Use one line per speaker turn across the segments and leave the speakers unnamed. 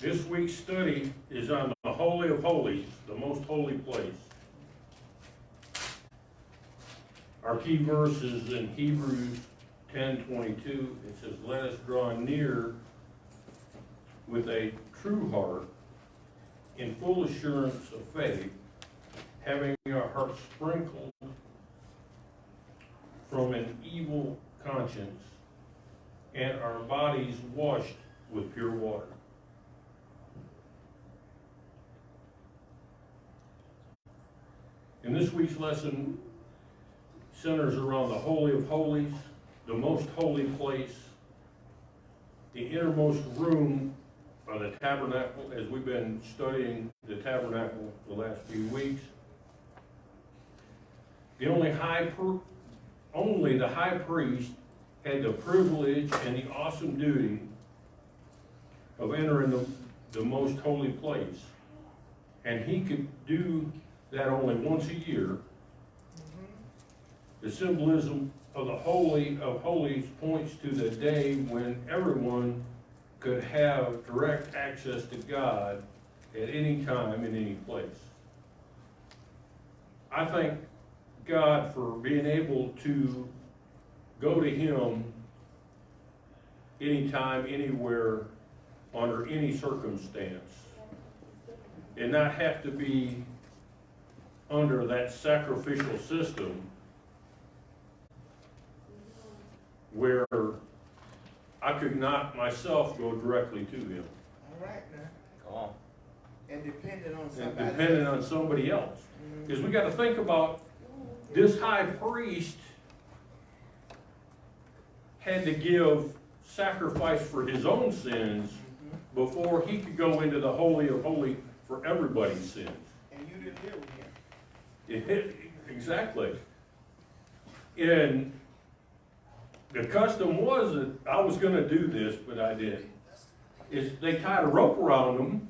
This week's study is on the Holy of Holies, the most holy place. Our key verse is in Hebrews 10:22. It says, "Let us draw near with a true heart, in full assurance of faith, having our hearts sprinkled from an evil conscience, and our bodies washed with pure water." In this week's lesson centers around the Holy of Holies, the most holy place, the innermost room of the tabernacle, as we've been studying the tabernacle the last few weeks. Only the high priest had the privilege and the awesome duty of entering the most holy place. And he could do that only once a year. The symbolism of the Holy of Holies points to the day when everyone could have direct access to God at any time, in any place. I thank God for being able to go to Him anytime, anywhere, under any circumstance, and not have to be under that sacrificial system where I could not myself go directly to Him.
All right now.
Come on.
And depending on
somebody else. Because we got to think about this high priest had to give sacrifice for his own sins before he could go into the Holy of Holies for everybody's sins.
And you didn't live with him.
Exactly. And the custom was that I was going to do this, but I didn't. Is they tied a rope around him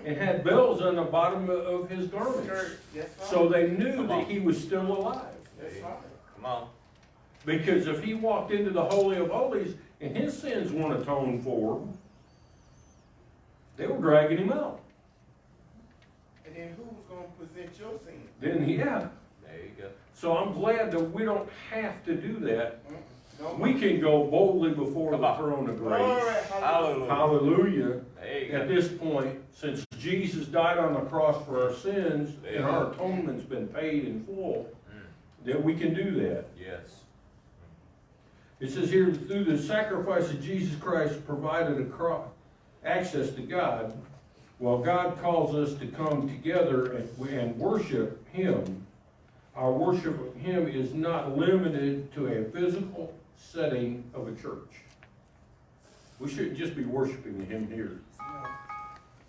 and had bells on the bottom of his garments, so they knew that he was still alive.
That's right.
Come on.
Because if he walked into the Holy of Holies and his sins weren't atoned for, they were dragging him out.
And then who was going to present your sin?
Then, yeah.
There you go.
So I'm glad that we don't have to do that.
No.
We can go boldly before the throne of grace.
Hallelujah.
Hallelujah.
There you go.
At this point, since Jesus died on the cross for our sins and our atonement's been paid in full, that we can do that.
Yes.
It says here, through the sacrifice of Jesus Christ provided access to God. While God calls us to come together and worship Him, our worship of Him is not limited to a physical setting of a church. We shouldn't just be worshiping Him here.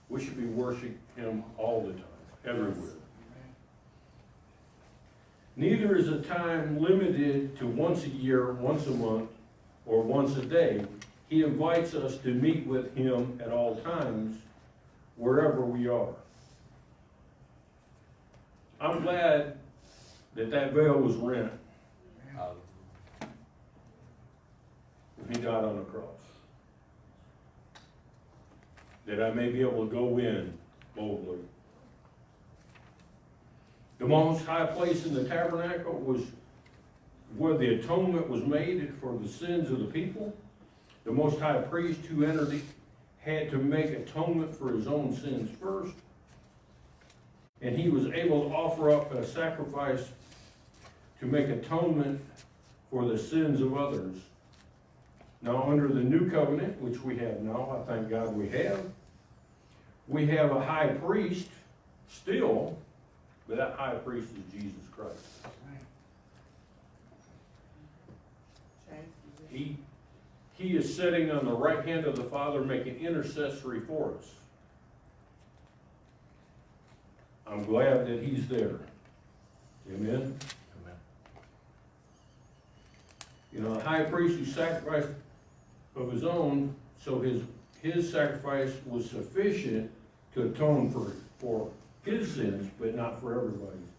We should be worshiping Him all the time, everywhere. Neither is a time limited to once a year, once a month, or once a day. He invites us to meet with Him at all times, wherever we are. I'm glad that veil was rent when He died on the cross. That I may be able to go in boldly. The most high place in the tabernacle was where the atonement was made for the sins of the people. The most high priest who entered it had to make atonement for his own sins first. And he was able to offer up a sacrifice to make atonement for the sins of others. Now, under the new covenant, which we have now, I thank God we have a high priest still, but that high priest is Jesus Christ. He is sitting on the right hand of the Father making intercessory for us. I'm glad that He's there. Amen?
Amen.
You know, a high priest who sacrificed of his own, so his sacrifice was sufficient to atone for his sins, but not for everybody's.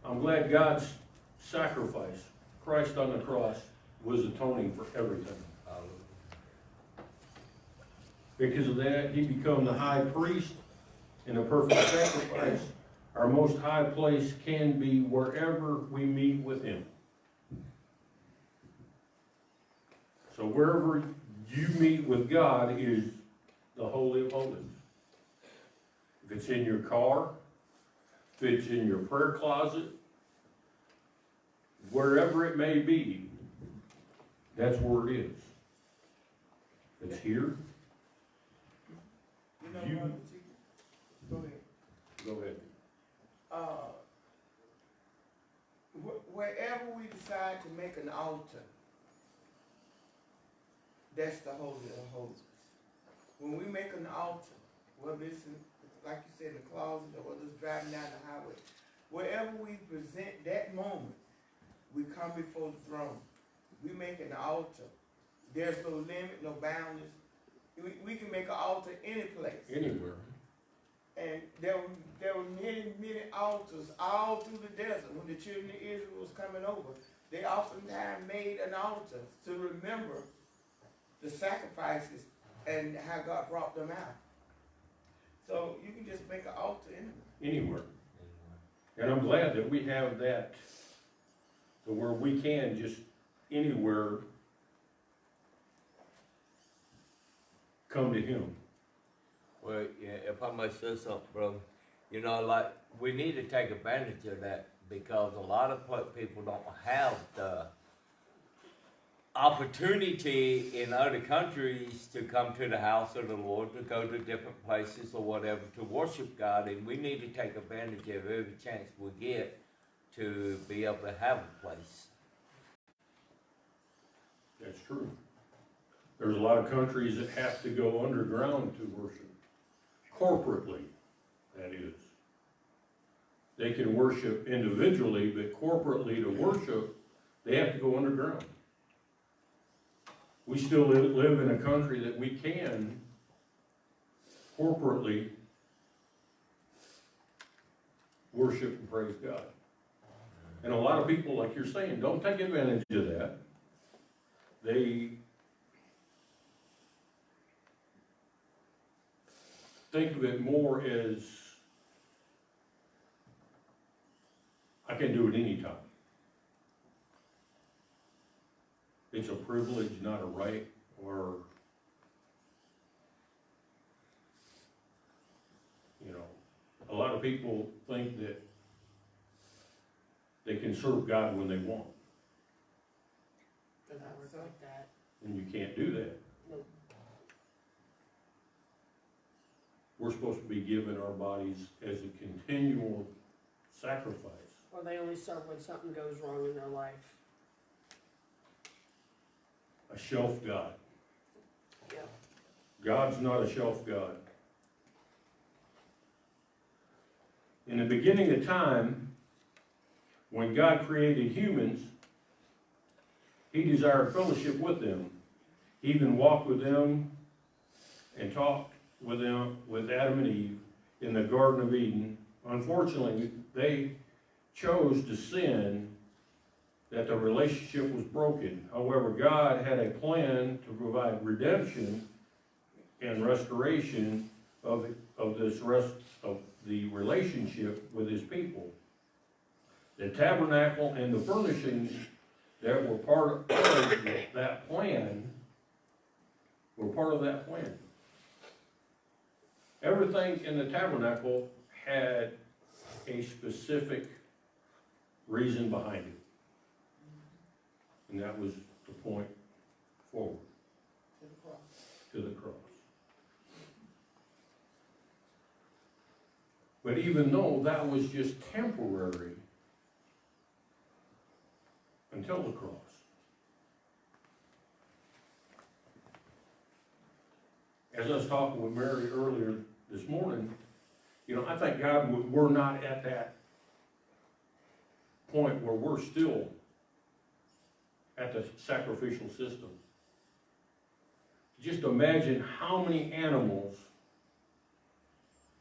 I'm glad God's sacrifice, Christ on the cross, was atoning for everything. Because of that, he became the high priest and the perfect sacrifice. Our most high place can be wherever we meet with him. So wherever you meet with God is the Holy of Holies. If it's in your car, if it's in your prayer closet, wherever it may be, that's where it is. It's here.
You know
You-
what, Chief? Go ahead.
Go ahead.
Wherever we decide to make an altar, that's the Holy of Holies. When we make an altar, whether it's in, like you said, in the closet, or whether it's driving down the highway, wherever we present that moment, we come before the throne. We make an altar. There's no limit, no boundaries. We can make an altar any place.
Anywhere.
And there were many altars all through the desert. When the children of Israel was coming over, they oftentimes made an altar to remember the sacrifices and how God brought them out. So you can just make an altar
Anywhere. And I'm glad that we have that to where we can just anywhere come to him.
Well, yeah, if I may say something, brother, you know, like, we need to take advantage of that because a lot of people don't have the opportunity in other countries to come to the house of the Lord, to go to different places or whatever, to worship God, and we need to take advantage of every chance we get to be able to have a place.
That's true. There's a lot of countries that have to go underground to worship. Corporately, that is. They can worship individually, but corporately to worship, they have to go underground. We still live in a country that we can corporately worship and praise God. And a lot of people, like you're saying, don't take advantage of that. They think of it more as, I can do it anytime. It's a privilege, not a right, or, you know, a lot of people think that they can serve God when they want,
Does not work like that.
and you can't do that.
Nope.
We're supposed to be giving our bodies as a continual sacrifice.
Or they only serve when something goes wrong in their life.
A shelf God.
Yeah.
God's not a shelf God. In the beginning of time, when God created humans, he desired fellowship with them. He even walked with them and talked with them, with Adam and Eve in the Garden of Eden. Unfortunately, they chose to sin, that the relationship was broken. However, God had a plan to provide redemption and restoration of this rest of the relationship with his people. The tabernacle and the furnishings that were part of that plan were part of that plan. Everything in the tabernacle had a specific reason behind it. And that was to point forward
to the cross.
to the cross. But even though that was just temporary until the cross, as I was talking with Mary earlier this morning, you know, I thank God we're not at that point where we're still at the sacrificial system. Just imagine how many animals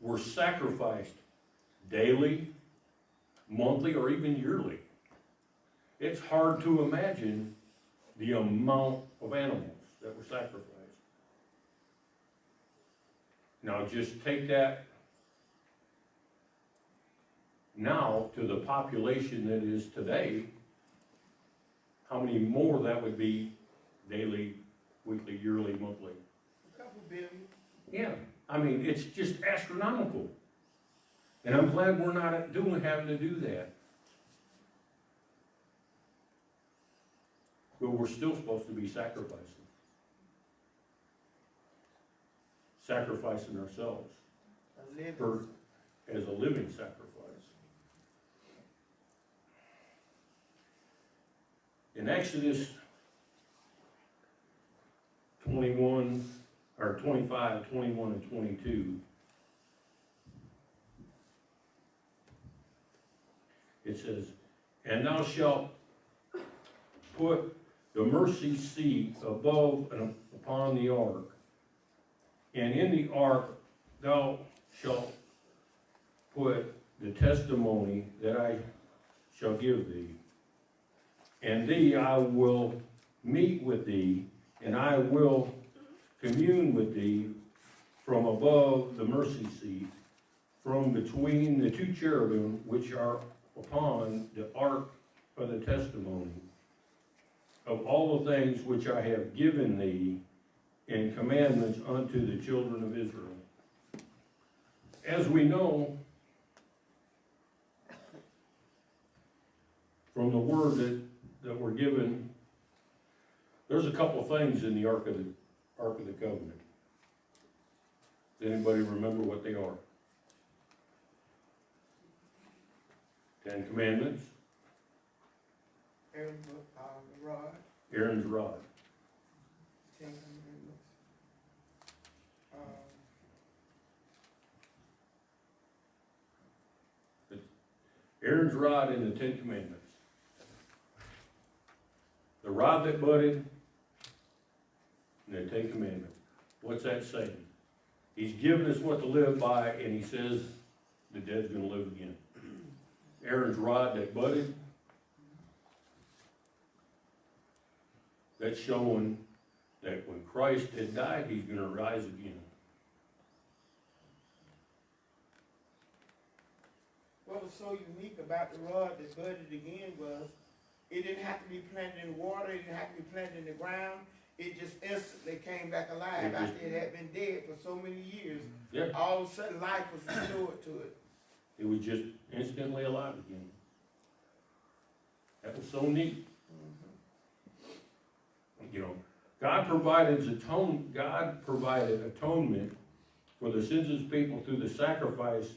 were sacrificed daily, monthly, or even yearly. It's hard to imagine the amount of animals that were sacrificed. Now just take that now to the population that is today, how many more that would be daily, weekly, yearly, monthly?
A couple billion.
Yeah, I mean, it's just astronomical. And I'm glad we're not having to do that. But we're still supposed to be sacrificing. Sacrificing ourselves
A living.
for, as a living sacrifice. In Exodus 21, or 25, 21, and 22, it says, "And thou shalt put the mercy seat above and upon the ark, and in the ark thou shalt put the testimony that I shall give thee. And thee I will meet with thee, and I will commune with thee from above the mercy seat, from between the two cherubim which are upon the ark of the testimony, of all the things which I have given thee in commandments unto the children of Israel." As we know from the word that we're given, there's a couple of things in the Ark of the Covenant. Does anybody remember what they are? 10 Commandments,
Aaron's rod.
Aaron's rod.
10 Commandments.
Aaron's rod and the 10 Commandments. The rod that budded and the 10 Commandments. What's that saying? He's given us what to live by, and he says the dead's going to live again. Aaron's rod that budded, that's showing that when Christ had died, he's going to rise again.
What was so unique about the rod that budded again was it didn't have to be planted in water, it didn't have to be planted in the ground. It just instantly came back alive after it had been dead for so many years.
Yeah.
All of a sudden life was restored to it.
It was just instantly alive again. That was so neat. You know, God provided atonement for the sins of his people through the sacrifice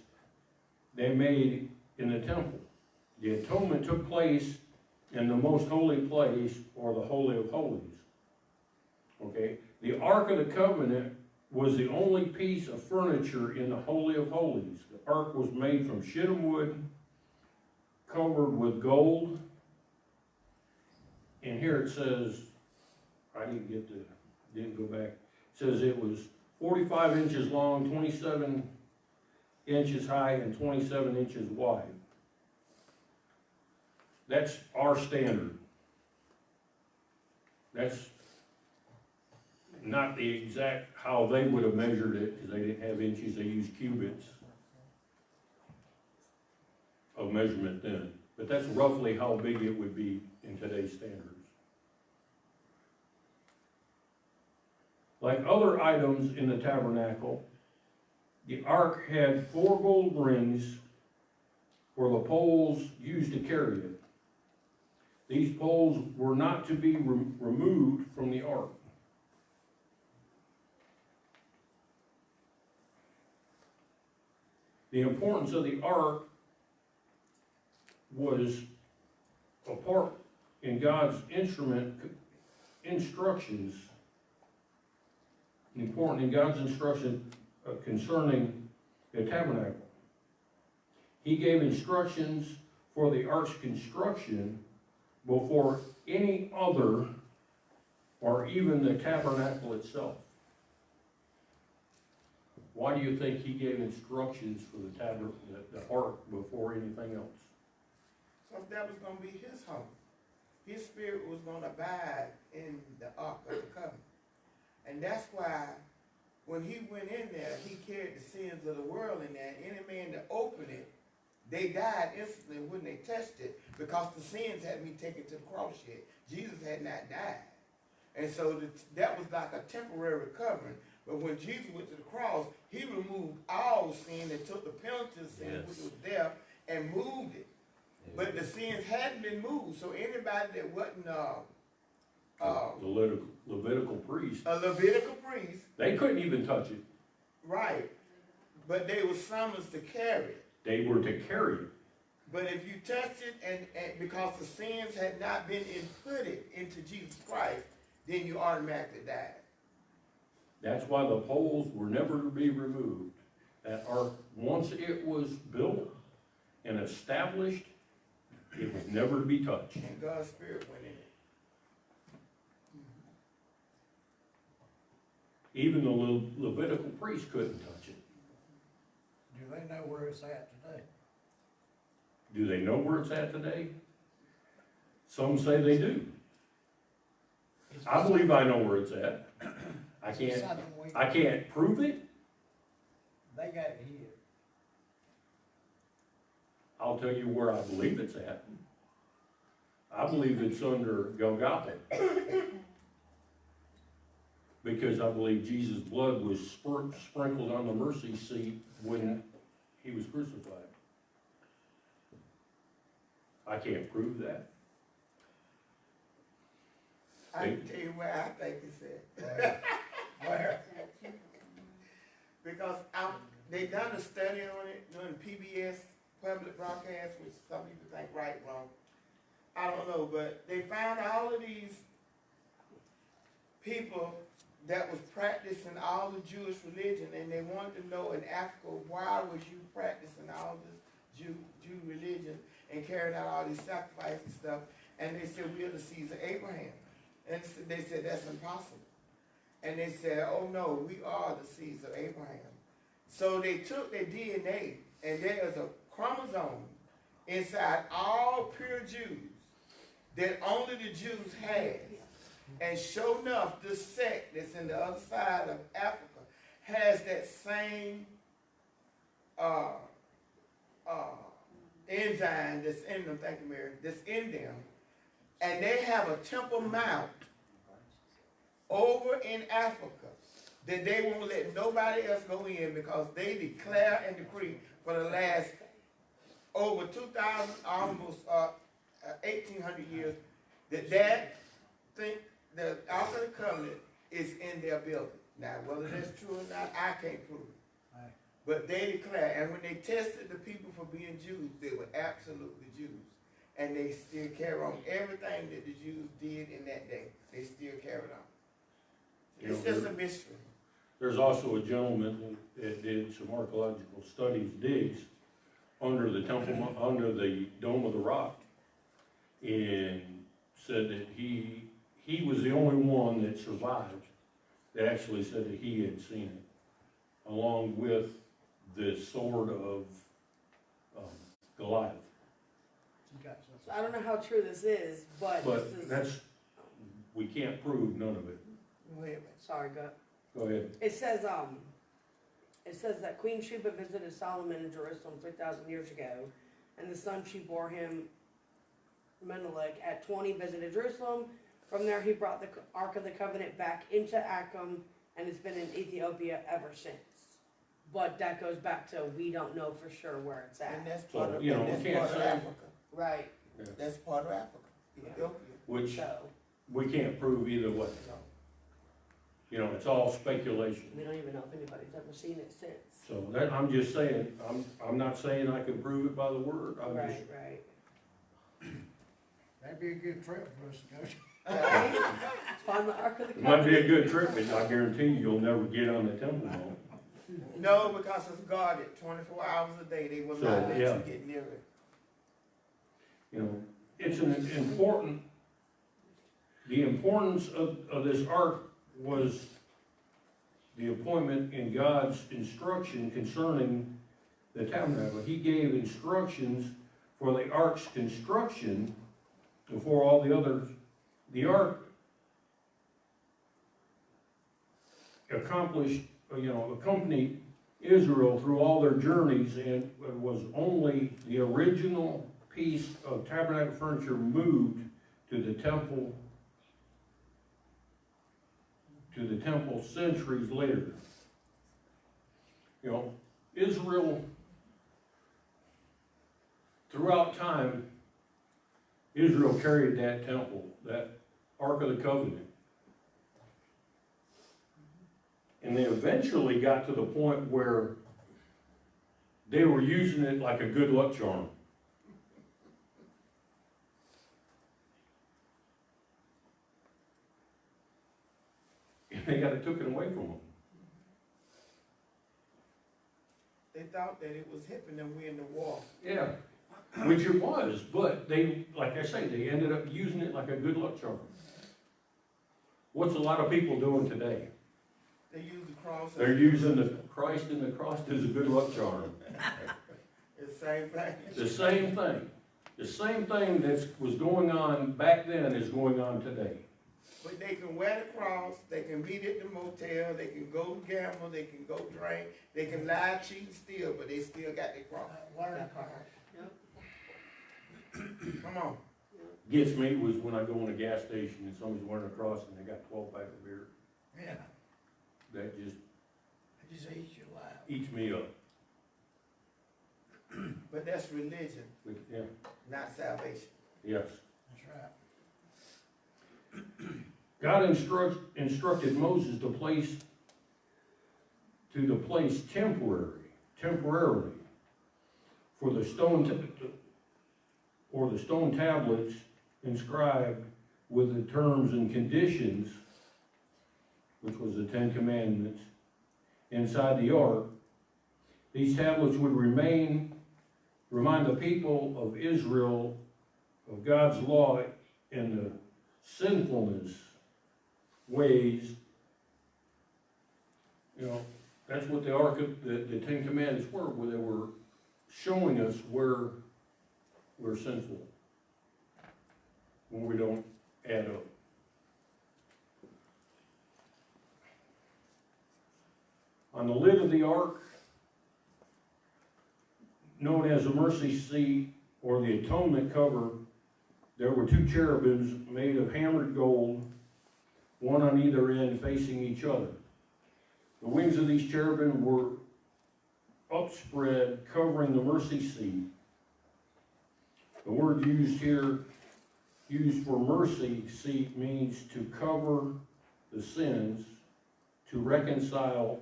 they made in the temple. The atonement took place in the most holy place, or the Holy of Holies. Okay? The Ark of the Covenant was the only piece of furniture in the Holy of Holies. The Ark was made from shittim wood, covered with gold. And here it says, I didn't go back. It says it was 45 inches long, 27 inches high, and 27 inches wide. That's our standard. That's not the exact how they would have measured it, because they didn't have inches, they used cubits of measurement then. But that's roughly how big it would be in today's standards. Like other items in the tabernacle, the ark had 4 gold rings for the poles used to carry it. These poles were not to be removed from the ark. The importance of the ark was a part in God's instructions, important in God's instruction concerning the tabernacle. He gave instructions for the ark's construction before any other, or even the tabernacle itself. Why do you think he gave instructions for the ark before anything else?
So that was going to be his home. His spirit was going to abide in the Ark of the Covenant. And that's why when he went in there, he carried the sins of the world in there. And any man that opened it, they died instantly when they touched it, because the sins hadn't been taken to the cross yet. Jesus had not died. And so that was like a temporary covering. But when Jesus went to the cross, he removed all sin and took the penalty of sin,
Yes.
which was death, and moved it. But the sins hadn't been moved. So anybody that wasn't
The Levitical priest,
a Levitical priest,
they couldn't even touch it.
right, but they were summoned to carry it.
They were to carry it.
But if you touched it and because the sins had not been inputted into Jesus Christ, then you automatically died.
That's why the poles were never to be removed. That ark, once it was built and established, it was never to be touched.
And God's Spirit went in it.
Even the Levitical priest couldn't touch it.
Do they know where it's at today?
Do they know where it's at today? Some say they do. I believe I know where it's at. I can't prove it.
They got it here.
I'll tell you where I believe it's at. I believe it's under Golgotha. Because I believe Jesus' blood was sprinkled on the mercy seat when he was crucified. I can't prove that.
I can tell you where I think it's at.
Where?
Because they done a study on it during PBS public broadcast, which some people think right, wrong. I don't know, but they found all of these people that was practicing all the Jewish religion, and they wanted to know in Africa, why was you practicing all this Jew religion and carrying out all these sacrifices and stuff? And they said, we're the seeds of Abraham. And they said, that's impossible. And they said, oh no, we are the seeds of Abraham. So they took their DNA, and there is a chromosome inside all pure Jews that only the Jews had. And sure enough, this sect that's in the other side of Africa has that same enzyme that's in them, thank you, Mary, that's in them. And they have a Temple Mount over in Africa that they won't let nobody else go in, because they declare and decree for the last over 2,000, almost 1,800 years, that the Ark of the Covenant is in their building. Now, whether that's true or not, I can't prove it.
Right.
But they declare, and when they tested the people for being Jews, they were absolutely Jews. And they still carry on everything that the Jews did in that day. They still carry on. It's just a mystery.
There's also a gentleman that did some archaeological studies, digs, under the temple, under the Dome of the Rock, and said that he was the only one that survived, that actually said that he had seen it, along with the sword of Goliath.
You got
So I don't know how true this is, but
But that's, we can't prove none of it.
Wait a minute.
sorry,
Go ahead.
it says that Queen Sheba visited Solomon in Jerusalem 3,000 years ago, and the son she bore him, Menelik, at 20 visited Jerusalem. From there he brought the Ark of the Covenant back into Achem, and it's been in Ethiopia ever since. But that goes back to, we don't know for sure where it's
And
at.
that's
So,
part of,
you know,
and that's
we can't
part of
say-
Africa.
Right,
That's part of Africa.
Yeah.
Ethiopia.
Which
so
we can't prove either way. You know, it's all speculation.
we don't even know if anybody's ever seen it since.
So that, I'm just saying, I'm not saying I can prove it by the word. I'm just,
Right.
That'd be a good trip for us to go to.
Right? Find the Ark of the
it might be a
Covenant.
good trip, but I guarantee you'll never get on the Temple Mount.
No, because it's guarded 24 hours a day. They will
So,
not let
yeah.
you get near it.
You know, it's an important, the importance of this ark was the appointment in God's instruction concerning the tabernacle. He gave instructions for the ark's construction before all the others. The ark accomplished accompanied Israel through all their journeys, and it was only the original piece of tabernacle furniture moved to the temple centuries later. Israel, throughout time, Israel carried that temple, that Ark of the Covenant. And they eventually got to the point where they were using it like a good luck charm. And they got it taken away from them.
They thought that it was helping them win the war.
Yeah, which it was, but they, like I say, they ended up using it like a good luck charm. What's a lot of people doing today?
They use the cross.
They're using the Christ and the cross as a good luck charm.
It's the same thing.
The same thing. The same thing that was going on back then is going on today.
But they can wear the cross, they can meet at the motel, they can go gamble, they can go drink, they can lie, cheat, and steal, but they still got their cross.
Learn part.
Come on.
Gets me was when I go in a gas station and somebody's wearing a cross and they got 12 pack of beer.
Yeah,
That just
it just eats you alive.
eats me up.
But that's religion,
But, yeah,
not salvation.
yes.
That's right.
God instructed Moses to place temporarily for the stone tablets inscribed with the terms and conditions, which was the 10 Commandments, inside the ark. These tablets would remind the people of Israel of God's law and the sinfulness ways. That's what the ark of the 10 Commandments were, where they were showing us where we're sinful, when we don't add up. On the lid of the ark, known as the mercy seat or the atonement cover, there were 2 cherubims made of hammered gold, one on either end facing each other. The wings of these cherubim were upspread, covering the mercy seat. The word used for mercy seat, means to cover the sins, to reconcile,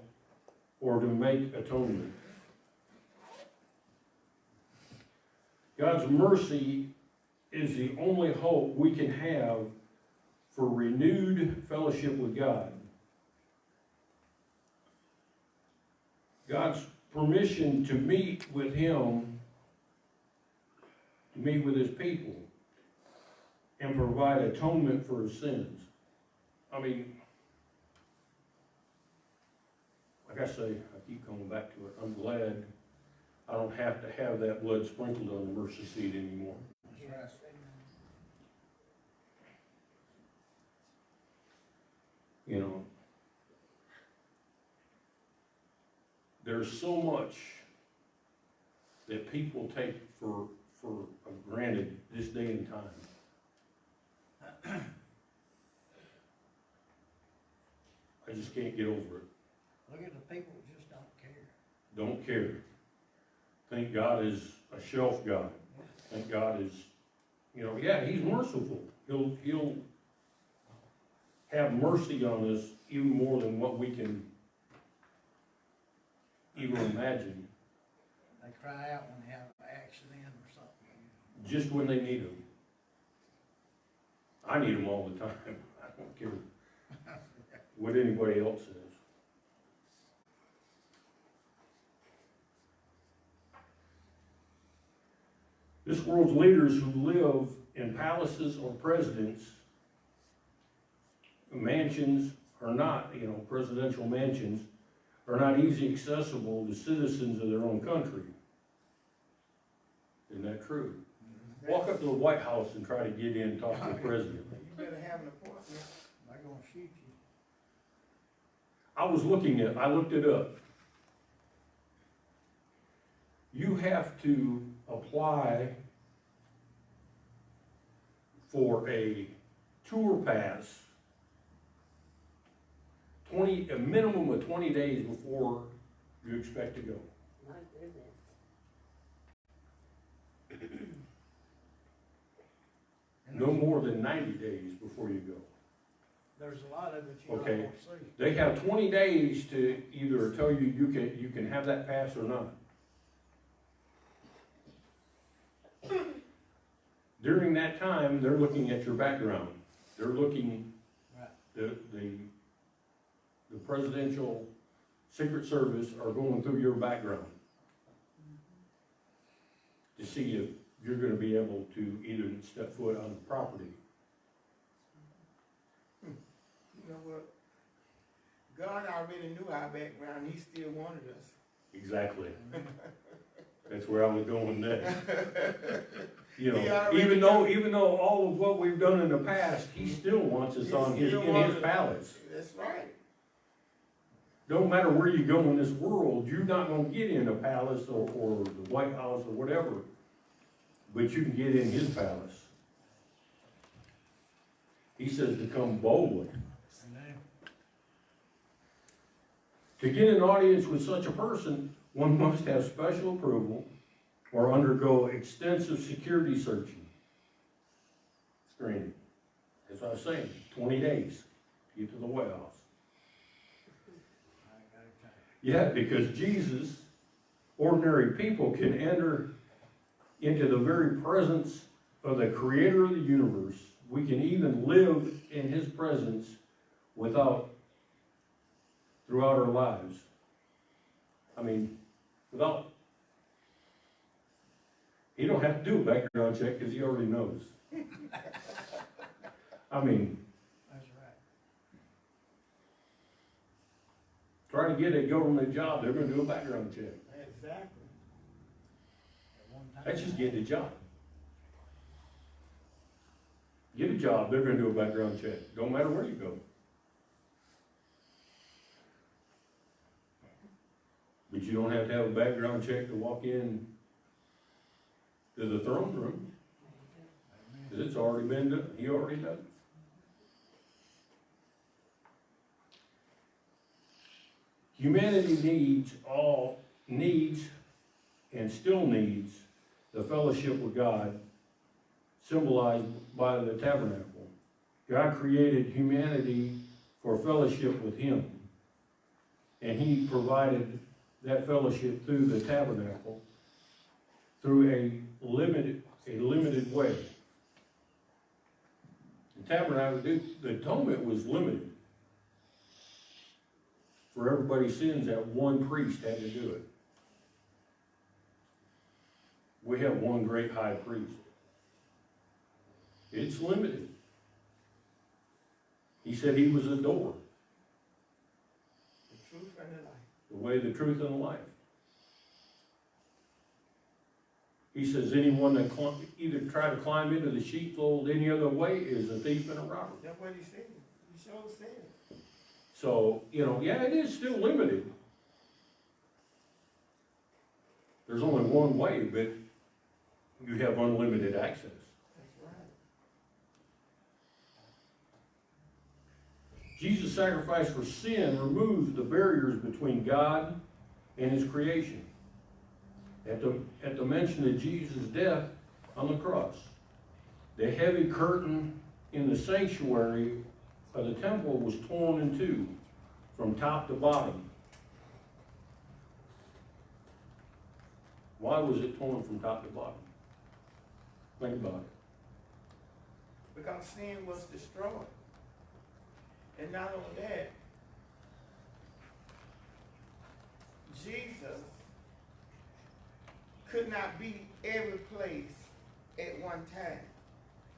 or to make atonement. God's mercy is the only hope we can have for renewed fellowship with God. God's permission to meet with Him, to meet with His people, and provide atonement for His sins. I mean, like I say, I keep coming back to it. I'm glad I don't have to have that blood sprinkled on the mercy seat anymore.
That's right.
There's so much that people take for granted this day and time. I just can't get over it.
Look at the people who just don't care.
Don't care. Think God is a shelf God. Think God is, yeah, He's merciful. He'll have mercy on us even more than what we can even imagine.
They cry out when they have an accident or something.
Just when they need Him. I need Him all the time. I don't care what anybody else says. This world's leaders who live in palaces or mansions are not, presidential mansions, are not easily accessible to citizens of their own country. Isn't that true? Walk up to the White House and try to get in and talk to the president.
You better have an appointment.
They're gonna shoot you.
I looked it up. You have to apply for a tour pass a minimum of 20 days before you expect to go.
My goodness.
No more than 90 days before you go.
There's a lot of it you don't
Okay.
want to see.
They have 20 days to either tell you you can have that pass or not. During that time, they're looking at your background. They're looking,
Right.
the presidential Secret Service are going through your background to see if you're gonna be able to either step foot on the property.
You know what? God already knew our background, he still wanted us.
Exactly. That's where I was going next. You
He
know,
already
even though all of what we've done in the past, he still wants us in his palace.
That's right.
Don't matter where you go in this world, you're not gonna get in a palace or the White House or whatever, but you can get in his palace. He says to come boldly.
Amen.
To get an audience with such a person, one must have special approval or undergo extensive security searching. Screening. That's what I was saying, 20 days to get to the White House.
I gotta tell you.
Yeah, because Jesus, ordinary people can enter into the very presence of the creator of the universe. We can even live in his presence throughout our lives. I mean, he don't have to do a background check because he already knows. I mean,
That's right.
try to get a government job, they're gonna do a background check.
Exactly.
At one time.
That's just getting a job. Get a job, they're gonna do a background check, don't matter where you go. But you don't have to have a background check to walk in to the throne room,
Amen.
because it's already been done, he already done it. Humanity needs and still needs the fellowship with God, symbolized by the tabernacle. God created humanity for fellowship with him, and he provided that fellowship through the tabernacle through a limited way. The tabernacle, the atonement was limited. For everybody's sins, that one priest had to do it. We have one great high priest. It's limited. He said he was the door,
The truth and the life.
the way, the truth, and the life. He says anyone that either try to climb into the sheepfold any other way is a thief and a robber.
That's what he said. He sure said it.
So, yeah, it is still limited. There's only one way, but you have unlimited access.
That's right.
Jesus' sacrifice for sin removes the barriers between God and his creation. At the mention of Jesus' death on the cross, the heavy curtain in the sanctuary of the temple was torn in two from top to bottom. Why was it torn from top to bottom? Think about it.
Because sin was destroyed. And not only that, Jesus could not be every place at one time.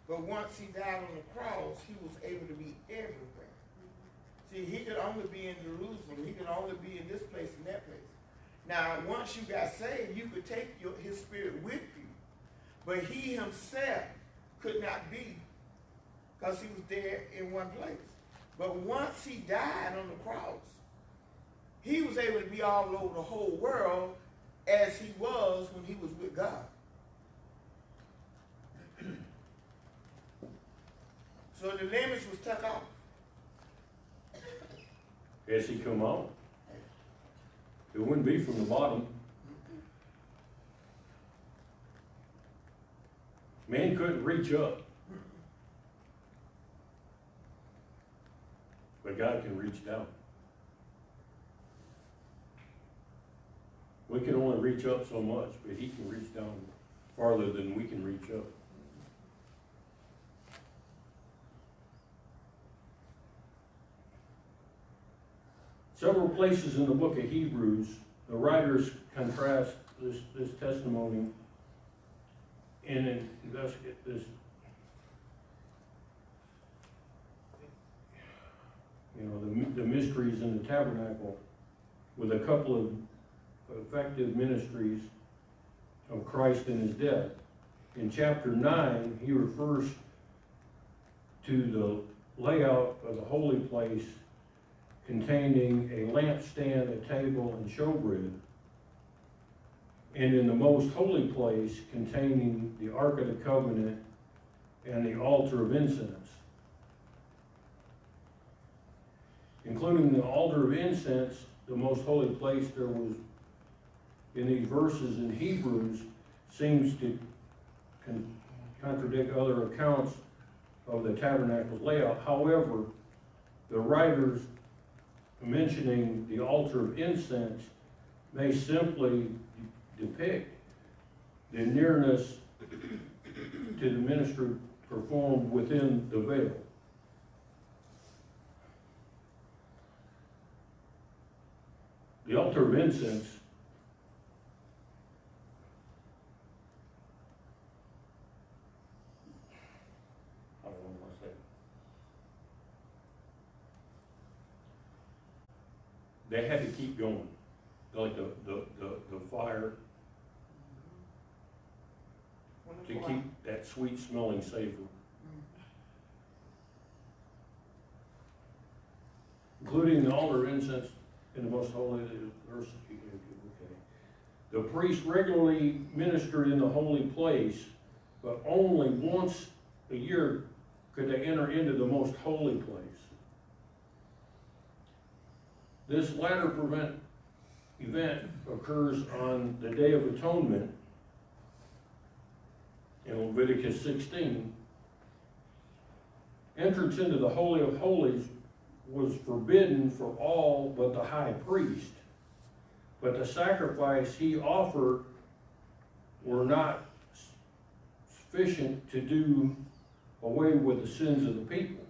But once he died on the cross, he was able to be everywhere. See, he could only be in Jerusalem. He could only be in this place and that place. Now, once you got saved, you could take his spirit with you. But he himself could not be, because he was there in one place. But once he died on the cross, he was able to be all over the whole world as he was when he was with God. So the limits was took off.
As he come out, it wouldn't be from the bottom. Man couldn't reach up, but God can reach down. We can only reach up so much, but he can reach down farther than we can reach up. Several places in the book of Hebrews, the writers contrast this testimony and investigate this, the mysteries in the tabernacle with a couple of effective ministries of Christ and his death. In chapter 9, he refers to the layout of the holy place containing a lampstand, a table, and showbread, and in the most holy place containing the Ark of the Covenant and the altar of incense. Including the altar of incense, the most holy place there was in these verses in Hebrews seems to contradict other accounts of the tabernacle's layout. However, the writers mentioning the altar of incense may simply depict the nearness to the ministry performed within the veil. The altar of incense they had to keep going, like the fire, to keep that sweet smelling savor. Including the altar of incense in the most holy verse. Okay. The priest regularly ministered in the holy place, but only once a year could they enter into the most holy place. This latter event occurs on the Day of Atonement in Leviticus 16. Entrance into the Holy of Holies was forbidden for all but the high priest, but the sacrifice he offered were not sufficient to do away with the sins of the people.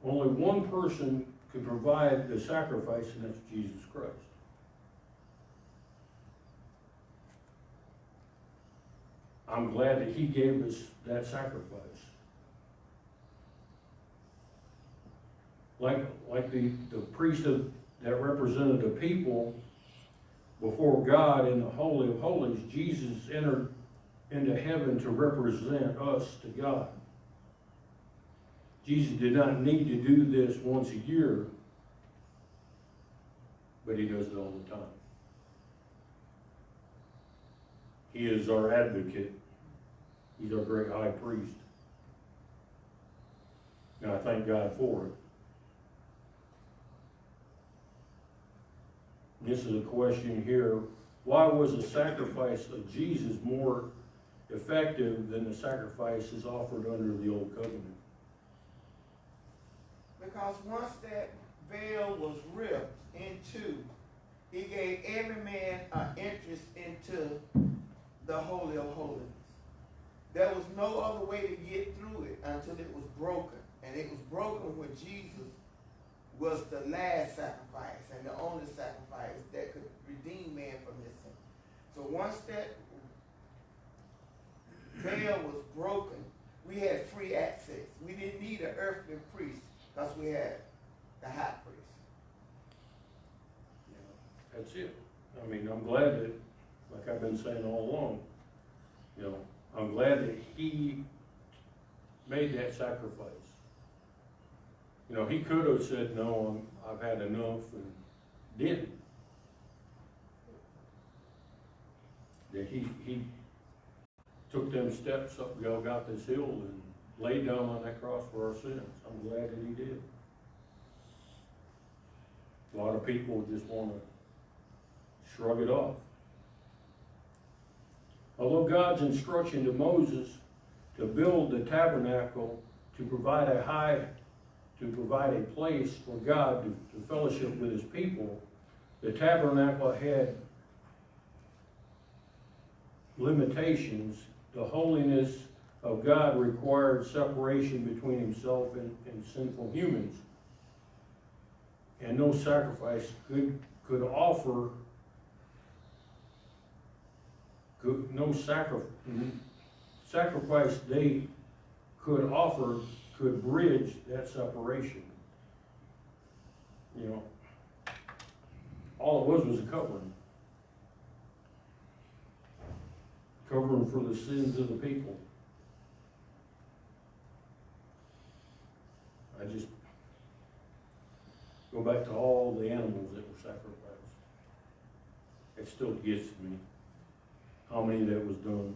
Only one person could provide the sacrifice, and that's Jesus Christ. I'm glad that he gave us that sacrifice. Like the priest that represented the people before God in the Holy of Holies, Jesus entered into heaven to represent us to God. Jesus did not need to do this once a year, but he does it all the time. He is our advocate. He's our great high priest. And I thank God for it. This is a question here. Why was the sacrifice of Jesus more effective than the sacrifices offered under the old covenant?
Because once that veil was ripped in two, he gave every man an interest into the Holy of Holies. There was no other way to get through it until it was broken. And it was broken when Jesus was the last sacrifice and the only sacrifice that could redeem man from his sin. So once that veil was broken, we had free access. We didn't need an earthly priest because we had the high priest.
That's it. I mean, I'm glad that, like I've been saying all along, I'm glad that he made that sacrifice. He could have said, no, I've had enough and didn't. That he took them steps up, got this hill and laid down on that cross for our sins. I'm glad that he did. A lot of people just want to shrug it off. Although God's instruction to Moses to build the tabernacle to provide a place for God to fellowship with his people, the tabernacle had limitations. The holiness of God required separation between himself and sinful humans. And no sacrifice could offer, sacrifice they could offer could bridge that separation. You know, all it was a covering. Covering for the sins of the people. I just go back to all the animals that were sacrificed. It still gets me how many that was done.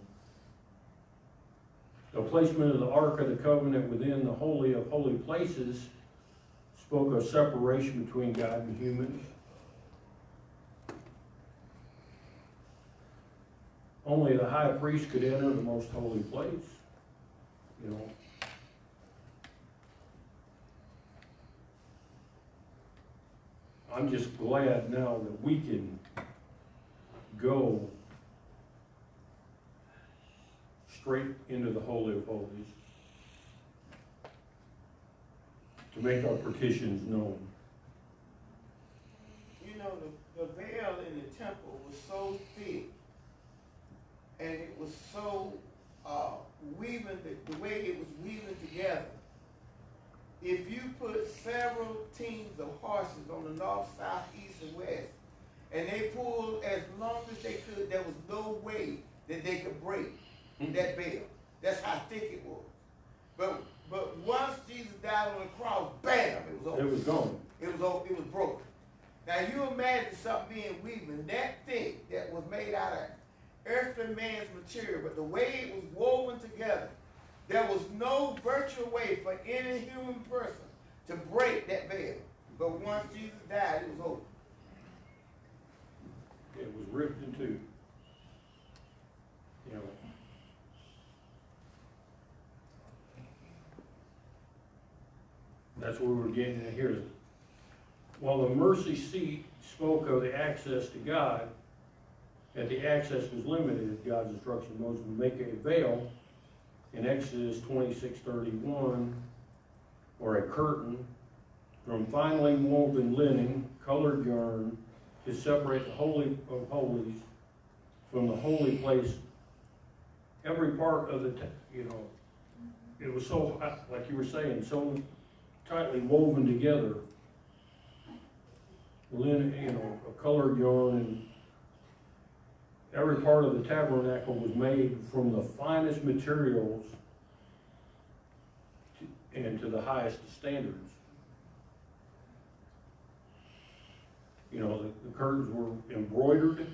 The placement of the Ark of the Covenant within the Holy of Holy Places spoke of separation between God and humans. Only the high priest could enter the most holy place, you know. I'm just glad now that we can go straight into the Holy of Holies to make our petitions known.
You know, the veil in the temple was so thick, and it was so weaving, the way it was weaving together. If you put several teams of horses on the north, south, east, and west, and they pulled as long as they could, there was no way that they could break that veil. That's how thick it was. But once Jesus died on the cross, bam, it was over.
It was gone.
It was over, it was broken. Now you imagine something being weaving that thick that was made out of earthly man's material, but the way it was woven together, there was no virtual way for any human person to break that veil. But once Jesus died, it was over.
It was ripped in two. You know. That's where we're getting at here. While the mercy seat spoke of the access to God, that the access was limited, God's instruction to Moses to make a veil in Exodus 26:31, or a curtain from finely woven linen, colored yarn, to separate the Holy of Holies from the holy place. Every part of the, it was so, like you were saying, so tightly woven together. Linen, a colored yarn, and every part of the tabernacle was made from the finest materials and to the highest standards. The curtains were embroidered,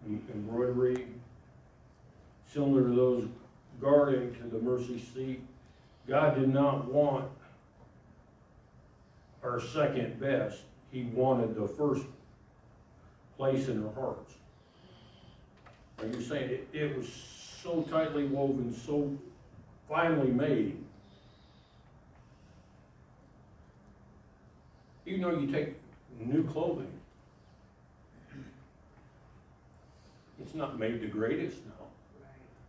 embroidery, similar to those guarding to the mercy seat. God did not want our second best. He wanted the first place in our hearts. Like you're saying, it was so tightly woven, so finely made. Even though you take new clothing, it's not made the greatest now.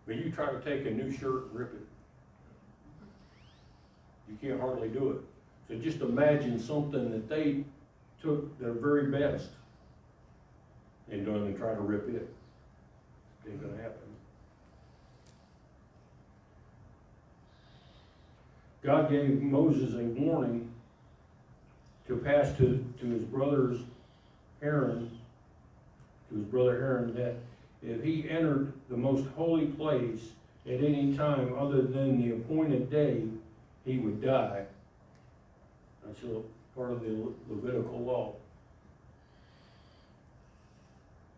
But you try to take a new shirt and rip it. You can't hardly do it. So just imagine something that they took their very best and done and try to rip it. It ain't gonna happen. God gave Moses a warning to pass to his brother Aaron, that if he entered the most holy place at any time other than the appointed day, he would die. That's a part of the Levitical law.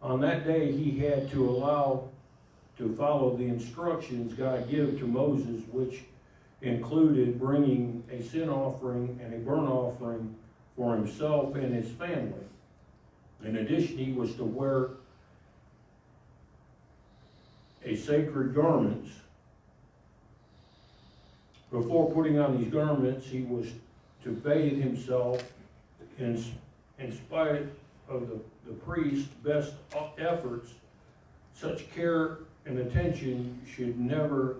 On that day, he had to follow the instructions God gave to Moses, which included bringing a sin offering and a burnt offering for himself and his family. In addition, he was to wear a sacred garments. Before putting on these garments, he was to bathe himself in spite of the priest's best efforts. Such care and attention should never,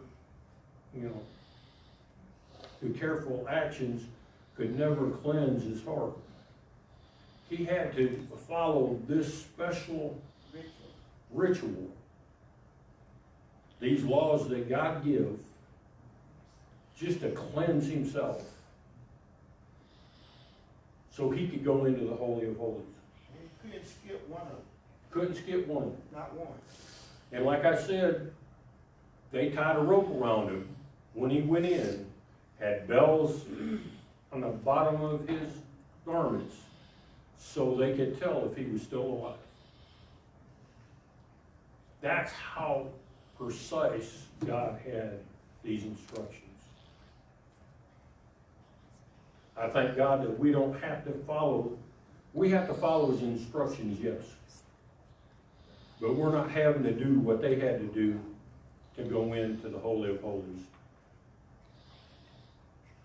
the careful actions could never cleanse his heart. He had to follow this special ritual, these laws that God gives, just to cleanse himself, so he could go into the Holy of Holies.
You couldn't skip one of them,
Couldn't skip one.
not one.
And like I said, they tied a rope around him when he went in, had bells on the bottom of his garments, so they could tell if he was still alive. That's how precise God had these instructions. I thank God that we don't have to follow, we have to follow his instructions, yes. But we're not having to do what they had to do to go into the Holy of Holies,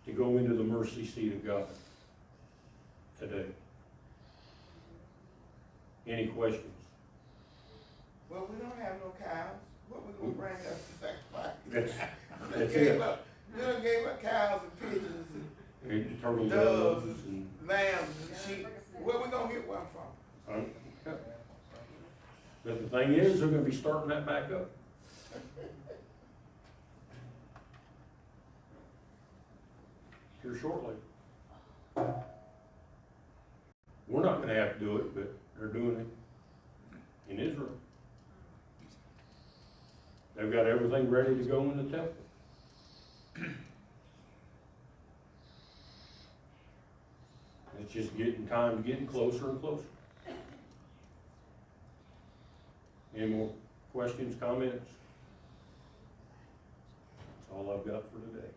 to go into the mercy seat of God today. Any questions?
Well, we don't have no cows, what we gonna bring up to sacrifice?
That's it.
We done gave up cows and pigeons
And turtle
and
doves
doves
and,
and lambs and sheep, where we gonna get one from?
but the thing is, they're gonna be starting that back up. Here shortly. We're not gonna have to do it, but they're doing it in Israel. They've got everything ready to go in the temple. It's just getting closer and closer. Any more questions, comments? That's all I've got for today.